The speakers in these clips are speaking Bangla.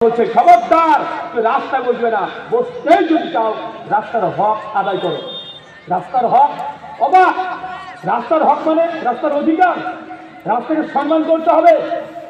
বলছে খবরদার রাস্তা বসবে না, বসতেই যদি চাও রাস্তার হক আদায় করো। রাস্তার হক অবাক, রাস্তার হক মানে রাস্তার অধিকার, রাস্তাকে সম্মান করতে হবে।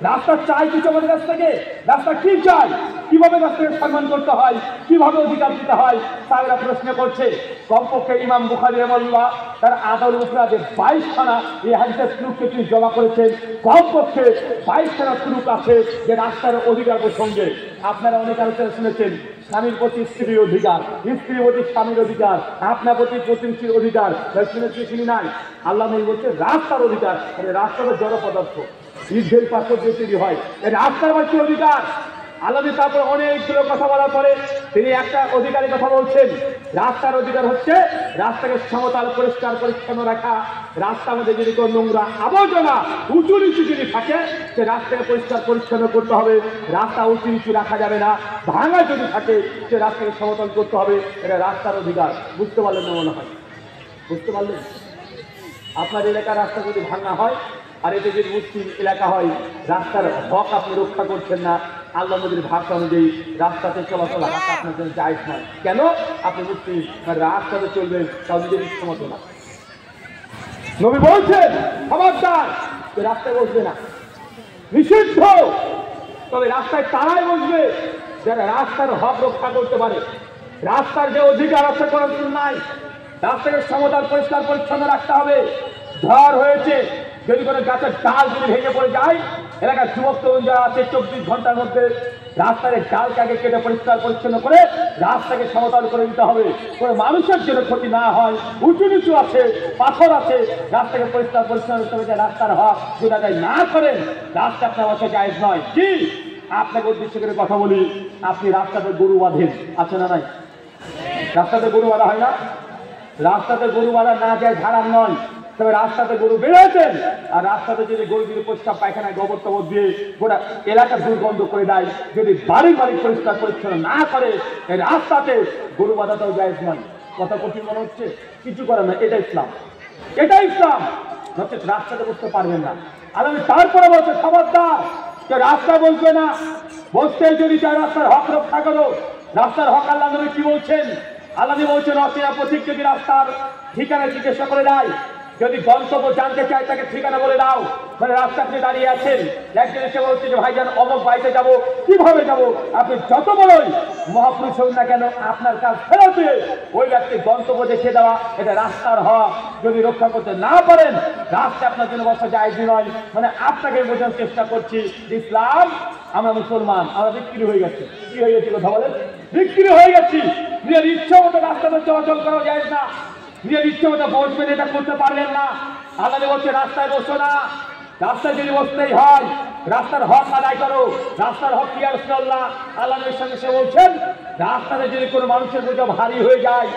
রাস্তা চাই কিছু আমাদের কাছ থেকে, রাস্তা কি চাই, কিভাবে রাস্তাকে সম্মান করতে হয়, কিভাবে অধিকার দিতে হয় তারা প্রশ্ন করছে। কমপক্ষে ইমাম বুখারী রাহিমাহুল্লাহ তার আদাউল মুফরাদে 22খানা এই হাদিসের তুরুককে তিনি জমা করেছেন। কমপক্ষে 22খানা তুরুক আছে যে রাস্তার অধিকার প্রসঙ্গে। আপনারা অনেক আলোচনা শুনেছেন, স্বামীর প্রতি স্ত্রীর অধিকার, স্ত্রীর প্রতি স্বামীর অধিকার, আপনার প্রতি প্রতিবেশীর অধিকার শুনেছি শুনি নাই। আল্লাহ নবী বলছে রাস্তার অধিকার, রাস্তার জড় পদার্থ যুদ্ধের পাথর দিয়ে তৈরি হয়, রাস্তার বাকি অধিকার। আল্লাহ তারপর অনেকগুলো কথা বলার পরে তিনি একটা অধিকারের কথা বলছেন। রাস্তার অধিকার হচ্ছে রাস্তাকে সমতল পরিষ্কার পরিচ্ছন্ন রাখা। রাস্তার মধ্যে যদি কোনো নোংরা আবর্জনা উঁচু নিচু যদি থাকে সে রাস্তাকে পরিষ্কার পরিচ্ছন্ন করতে হবে। রাস্তা উঁচু নিচু রাখা যাবে না, ভাঙা যদি থাকে সে রাস্তাকে সমতল করতে হবে। এটা রাস্তার অধিকার। বুঝতে পারলেন না মনে হয়? বুঝতে পারলেন? আপনার এলাকার রাস্তা যদি ভাঙা হয় আর এটা যদি মুসলিম এলাকা হয়, রাস্তার হক আপনি রক্ষা করছেন না। আল্লাহ নবীর ভাষা অনুযায়ী রাস্তাতে চলাচল হাঁটা আপনার জন্য জায়েজ নয়। কেন? আপনি মুসলিম, রাস্তাতে চলবেন তাও নিজের ইচ্ছা মতো না। নবী বলছেন খবরদার রাস্তায় বসবে না, নিষিদ্ধ। তবে রাস্তায় তারাই বসবে যারা রাস্তার হক রক্ষা করতে পারে। রাস্তার যে অধিকার আছে কোনো কিছু নাই। রাস্তাকে সমতল পরিষ্কার পরিচ্ছন্ন রাখতে হবে। ঝড় হয়েছে, যদি কোনো গাছের ডাল যদি ভেঙে পড়ে যায়, এলাকার যুবক তরুণ যারা আছে 24 ঘন্টার মধ্যে রাস্তার ডালকে আগে কেটে পরিষ্কার পরিচ্ছন্ন করে রাস্তাকে সমতল করে দিতে হবে। কোনো মানুষের জন্য ক্ষতি না হয়। উঁচু নিচু আছে, পাথর আছে, রাস্তাকে পরিষ্কার পরিচ্ছন্ন করতে হবে। রাস্তার হক যদি আদায় না করেন রাস্তা আপনার বাসা জায়েজ নয়। কি আপনাকে উদ্দেশ্য করে কথা বলি, আপনি রাস্তাতে গরু বাঁধেন, আছে না নাই? রাস্তাতে গরু বাঁধা হয় না? রাস্তাতে গরু বাঁধা না যায় ধারার নয়, তবে রাস্তাতে গরু বেরোতেন আর রাস্তাতে যদি গরু যদি পরিষ্কার পায়খানায় গোবর টবর দিয়ে গোটা এলাকা দুর্গন্ধ করে দেয়, যদি বাড়ি বাড়ি পরিষ্কার পরিচ্ছন্ন না করে এই রাস্তাতে গরু বাঁধাটাও জায়েজ নয়। কথা কঠিন মনে হচ্ছে? কিছু করে না, এটা ইসলাম, এটা ইসলাম। হচ্ছে রাস্তাতে বসতে পারবেন না। আর আমি তারপরে বলছি খবরদার যে রাস্তা বলবে না, বসতে যদি চাই রাস্তার হক রক্ষা করো। রাস্তার হক আল্লাহ নবী কি বলছেন? আল্লাহ নবী বলছেন অচেনা পথিক যদি রাস্তার ঠিকানা জিজ্ঞাসা করে দেয়, যদি গন্তব্য জানতে চায় তাকে ঠিকানা বলে দাও। মানে রাস্তা আপনি দাঁড়িয়ে আছেন, একজন এসে বলছে যে ভাইজান অমুক বাড়িতে যাবো, কিভাবে যাবো? আপনি যত বড়ই মহাপুরুষ হন না কেন, আপনার কাজ ফেরতে ওই ব্যক্তি গন্তব্য দেখিয়ে দেওয়া, এটা রাস্তার হক। যদি রক্ষা করতে না পারেন রাস্তা আপনার জন্য বসা জায়েজ নয়। মানে আপনাকে বোঝানোর চেষ্টা করছি ইসলাম, আমরা মুসলমান, আমরা বিক্রি হয়ে গেছে। কি হয়ে গেছি কথা বলেন? বিক্রি হয়ে গেছি। নিজের ইচ্ছা মতো রাস্তাতে চলাচল করা যায় না, নিজের ইচ্ছে মতো বসবেন এটা করতে পারলেন না। আল্লাহ বলছে রাস্তায় বসো না। রাস্তায় যদি বসতেই হয় রাস্তার হক আদায় করো। রাস্তার হক কি? রাসূলুল্লাহ আল্লাহ নবীর সঙ্গে সে বলছেন রাস্তাতে যদি কোনো মানুষের বোঝা ভারী হয়ে যায়